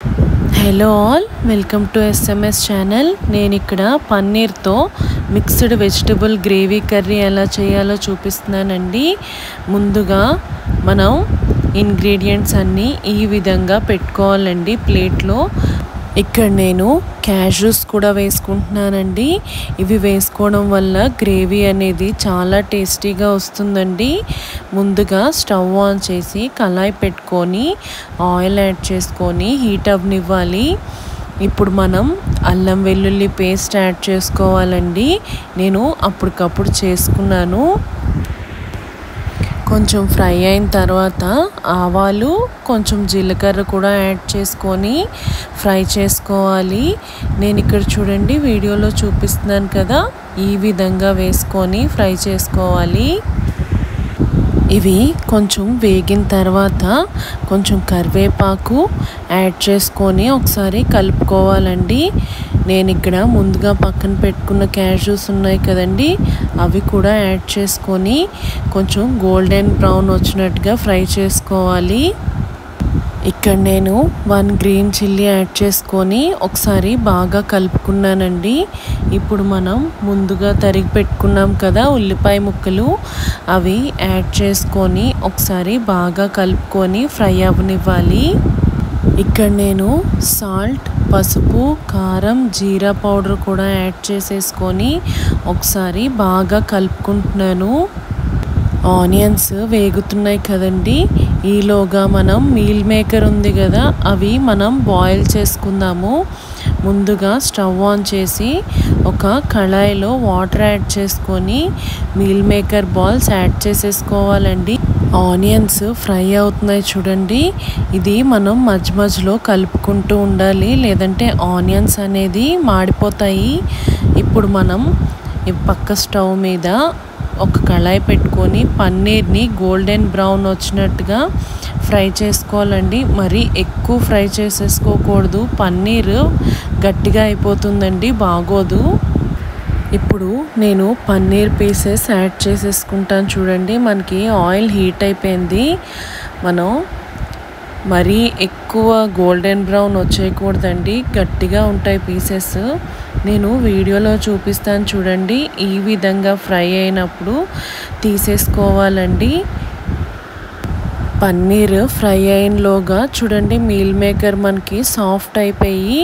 Hello all, welcome to SMS channel. నేను ఇక్కడ పన్నీర్తో mixed vegetable gravy curry ఎలా చేయాలో చూపిస్తున్నానండి. ముందుగా మనం ఇంగ్రీడియంట్స్ అన్నీ ఈ విధంగా పెట్టుకోవాలండి ప్లేట్లో. ఇక్కడ నేను క్యాష్యూస్ కూడా వేసుకుంటున్నానండి. ఇవి వేసుకోవడం వల్ల గ్రేవీ అనేది చాలా టేస్టీగా వస్తుందండి. ముందుగా స్టవ్ ఆన్ చేసి కళాయి పెట్టుకొని ఆయిల్ యాడ్ చేసుకొని హీట్ అవ్వనివ్వాలి. ఇప్పుడు మనం అల్లం వెల్లుల్లి పేస్ట్ యాడ్ చేసుకోవాలండి. నేను అప్పటికప్పుడు చేసుకున్నాను. కొంచెం ఫ్రై అయిన తర్వాత ఆవాలు, కొంచెం జీలకర్ర కూడా యాడ్ చేసుకొని ఫ్రై చేసుకోవాలి. నేను ఇక్కడ చూడండి వీడియోలో చూపిస్తున్నాను కదా, ఈ విధంగా వేసుకొని ఫ్రై చేసుకోవాలి. ఇవి కొంచెం వేగిన తర్వాత కొంచెం కరివేపాకు యాడ్ చేసుకొని ఒకసారి కలుపుకోవాలండి. నేను ఇక్కడ ముందుగా పక్కన పెట్టుకున్న క్యాష్యూస్ ఉన్నాయి కదండి, అవి కూడా యాడ్ చేసుకొని కొంచెం గోల్డెన్ బ్రౌన్ వచ్చినట్టుగా ఫ్రై చేసుకోవాలి. ఇక్కడ నేను 1 గ్రీన్ చిల్లీ యాడ్ చేసుకొని ఒకసారి బాగా కలుపుకున్నానండి. ఇప్పుడు మనం ముందుగా తరిగి పెట్టుకున్నాం కదా ఉల్లిపాయ ముక్కలు, అవి యాడ్ చేసుకొని ఒకసారి బాగా కలుపుకొని ఫ్రై అవ్వనివ్వాలి. ఇక్కడ నేను సాల్ట్, పసుపు, కారం, జీరా పౌడర్ కూడా యాడ్ చేసేసుకొని ఒకసారి బాగా కలుపుకుంటున్నాను. ఆనియన్స్ వేగుతున్నాయి కదండి, ఈలోగా మనం మీల్ మేకర్ ఉంది కదా, అవి మనం బాయిల్ చేసుకుందాము. ముందుగా స్టవ్ ఆన్ చేసి ఒక కళాయిలో వాటర్ యాడ్ చేసుకొని మీల్ మేకర్ బాల్స్ యాడ్ చేసేసుకోవాలండి. ఆనియన్స్ ఫ్రై అవుతున్నాయి చూడండి, ఇది మనం మధ్య మధ్యలో కలుపుకుంటూ ఉండాలి, లేదంటే ఆనియన్స్ అనేది మాడిపోతాయి. ఇప్పుడు మనం పక్క స్టవ్ మీద ఒక కళాయి పెట్టుకొని పన్నీర్ని గోల్డెన్ బ్రౌన్ వచ్చినట్టుగా ఫ్రై చేసుకోవాలండి. మరీ ఎక్కువ ఫ్రై చేసేసుకోకూడదు, పన్నీర్ గట్టిగా అయిపోతుందండి, బాగోదు. ఇప్పుడు నేను పన్నీర్ పీసెస్ యాడ్ చేసేసుకుంటాను చూడండి. మనకి ఆయిల్ హీట్ అయిపోయింది. మనం మరీ ఎక్కువ గోల్డెన్ బ్రౌన్ వచ్చేయకూడదండి, గట్టిగా ఉంటాయి పీసెస్. నేను వీడియోలో చూపిస్తాను చూడండి, ఈ విధంగా ఫ్రై అయినప్పుడు తీసేసుకోవాలండి. పన్నీర్ ఫ్రై అయినలోగా చూడండి మీల్ మేకర్ మనకి సాఫ్ట్ అయిపోయి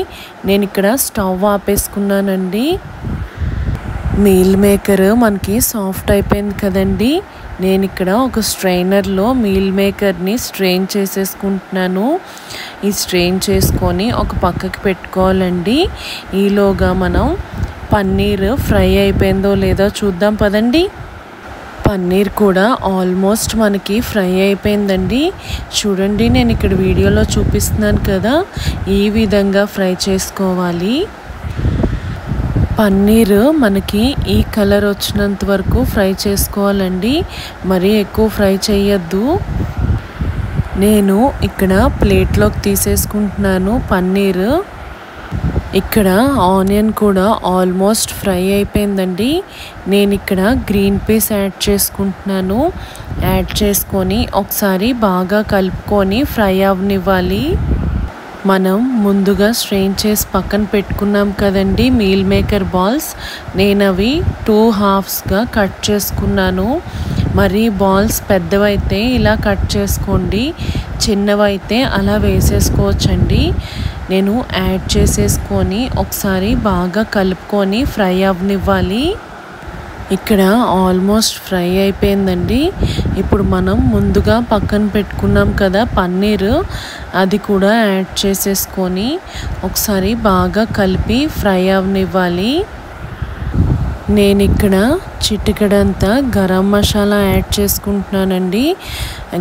నేను ఇక్కడ స్టవ్ ఆపేసుకున్నానండి. మీల్ మేకర్ మనకి సాఫ్ట్ అయిపోయింది కదండి, నేను ఇక్కడ ఒక స్ట్రైనర్లో మీల్ మేకర్ని స్ట్రెయిన్ చేసేసుకుంటున్నాను. ఈ స్ట్రెయిన్ చేసుకొని ఒక పక్కకి పెట్టుకోవాలండి. ఈలోగా మనం పన్నీర్ ఫ్రై అయిపోయిందో లేదో చూద్దాం పదండి. పన్నీర్ కూడా ఆల్మోస్ట్ మనకి ఫ్రై అయిపోయిందండి. చూడండి నేను ఇక్కడ వీడియోలో చూపిస్తున్నాను కదా, ఈ విధంగా ఫ్రై చేసుకోవాలి. పన్నీర్ మనకి ఈ కలర్ వచ్చినంత వరకు ఫ్రై చేసుకోవాలండి, మరీ ఎక్కువ ఫ్రై చేయొద్దు. నేను ఇక్కడ ప్లేట్లోకి తీసేసుకుంటున్నాను పన్నీర్. ఇక్కడ ఆనియన్ కూడా ఆల్మోస్ట్ ఫ్రై అయిపోయిందండి. నేను ఇక్కడ గ్రీన్ పీస్ యాడ్ చేసుకుంటున్నాను. యాడ్ చేసుకొని ఒకసారి బాగా కలుపుకొని ఫ్రై అవ్వనివ్వాలి. మనం ముందుగా స్ట్రెయిన్ చేసి పక్కన పెట్టుకున్నాం కదండి మీల్ మేకర్ బాల్స్, నేను అవి 2 హాఫ్స్గా కట్ చేసుకున్నాను. మరి బాల్స్ పెద్దవైతే ఇలా కట్ చేసుకోండి, చిన్నవైతే అలా వేసేసుకోవచ్చండి. నేను యాడ్ చేసేసుకొని ఒకసారి బాగా కలుపుకొని ఫ్రై అవ్వనివ్వాలి. ఇక్కడ ఆల్మోస్ట్ ఫ్రై అయిపోయిందండి. ఇప్పుడు మనం ముందుగా పక్కన పెట్టుకున్నాం కదా పన్నీర్, అది కూడా యాడ్ చేసేసుకొని ఒకసారి బాగా కలిపి ఫ్రై అవ్వనివ్వాలి. నేను ఇక్కడ చిటికెడంతా గరం మసాలా యాడ్ చేసుకుంటున్నానండి.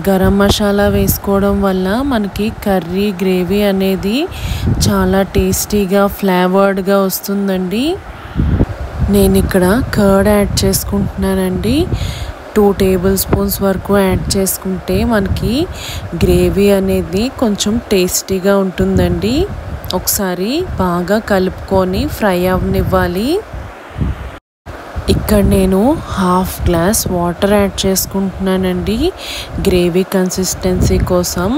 గరం మసాలా వేసుకోవడం వల్ల మనకి కర్రీ గ్రేవీ అనేది చాలా టేస్టీగా ఫ్లేవర్డ్గా వస్తుందండి. నేను ఇక్కడ కర్డ్ యాడ్ చేసుకుంటున్నానండి. 2 టేబుల్ స్పూన్స్ వరకు యాడ్ చేసుకుంటే మనకి గ్రేవీ అనేది కొంచెం టేస్టీగా ఉంటుందండి. ఒకసారి బాగా కలుపుకొని ఫ్రై అవ్వనివ్వాలి. ఇక్కడ నేను 1/2 గ్లాస్ వాటర్ యాడ్ చేసుకుంటున్నానండి గ్రేవీ కన్సిస్టెన్సీ కోసం.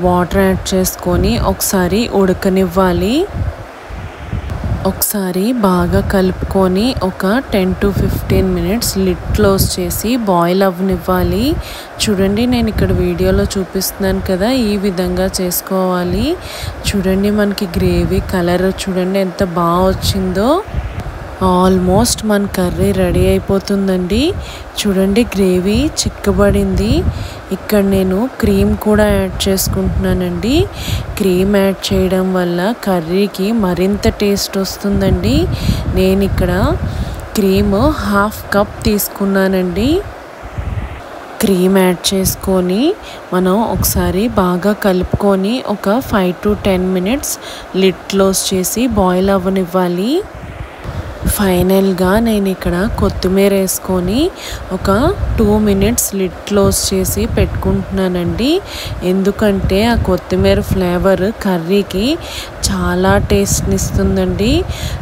వాటర్ యాడ్ చేసుకొని ఒకసారి ఉడకనివ్వాలి. ఒకసారి బాగా కలుపుకొని ఒక 10 to 15 minutes లిడ్ క్లోజ్ చేసి బాయిల్ అవ్వనివ్వాలి. చూడండి నేను ఇక్కడ వీడియోలో చూపిస్తున్నాను కదా, ఈ విధంగా చేసుకోవాలి. చూడండి మనకి గ్రేవీ కలర్ చూడండి ఎంత బాగా వచ్చిందో. ఆల్మోస్ట్ మన కర్రీ రెడీ అయిపోతుందండి. చూడండి గ్రేవీ చిక్కబడింది. ఇక్కడ నేను క్రీమ్ కూడా యాడ్ చేసుకుంటున్నానండి. క్రీమ్ యాడ్ చేయడం వల్ల కర్రీకి మరింత టేస్ట్ వస్తుందండి. నేను ఇక్కడ క్రీమ్ 1/2 కప్ తీసుకున్నానండి. క్రీమ్ యాడ్ చేసుకొని మనం ఒకసారి బాగా కలుపుకొని ఒక 5 to 10 minutes లిడ్ క్లోజ్ చేసి బాయిల్ అవ్వనివ్వాలి. ఫైనల్గా నేను ఇక్కడ కొత్తిమీర వేసుకొని ఒక 2 minutes లిడ్ క్లోజ్ చేసి పెట్టుకుంటున్నానండి. ఎందుకంటే ఆ కొత్తిమీర ఫ్లేవర్ కర్రీకి చాలా టేస్ట్ని ఇస్తుందండి.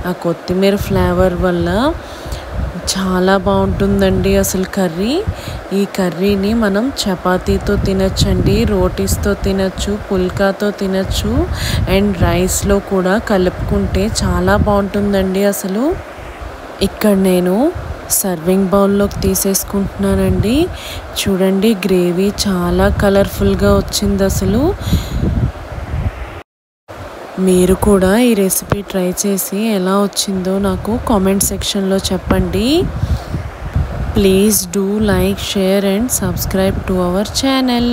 ఆ కొత్తిమీర ఫ్లేవర్ వల్ల చాలా బాగుంటుందండి అసలు కర్రీ. ఈ కర్రీని మనం చపాతీతో తినచ్చండి, రోటీస్తో తినచ్చు, పుల్కాతో తినచ్చు, అండ్ రైస్లో కూడా కలుపుకుంటే చాలా బాగుంటుందండి అసలు. ఇక్కడ నేను సర్వింగ్ బౌల్లోకి తీసేసుకుంటున్నానండి. చూడండి గ్రేవీ చాలా కలర్ఫుల్గా వచ్చింది అసలు. మీరు కూడా ఈ రెసిపీ ట్రై చేసి ఎలా వచ్చిందో నాకు కామెంట్ సెక్షన్లో చెప్పండి. Please do like, share and subscribe to our channel.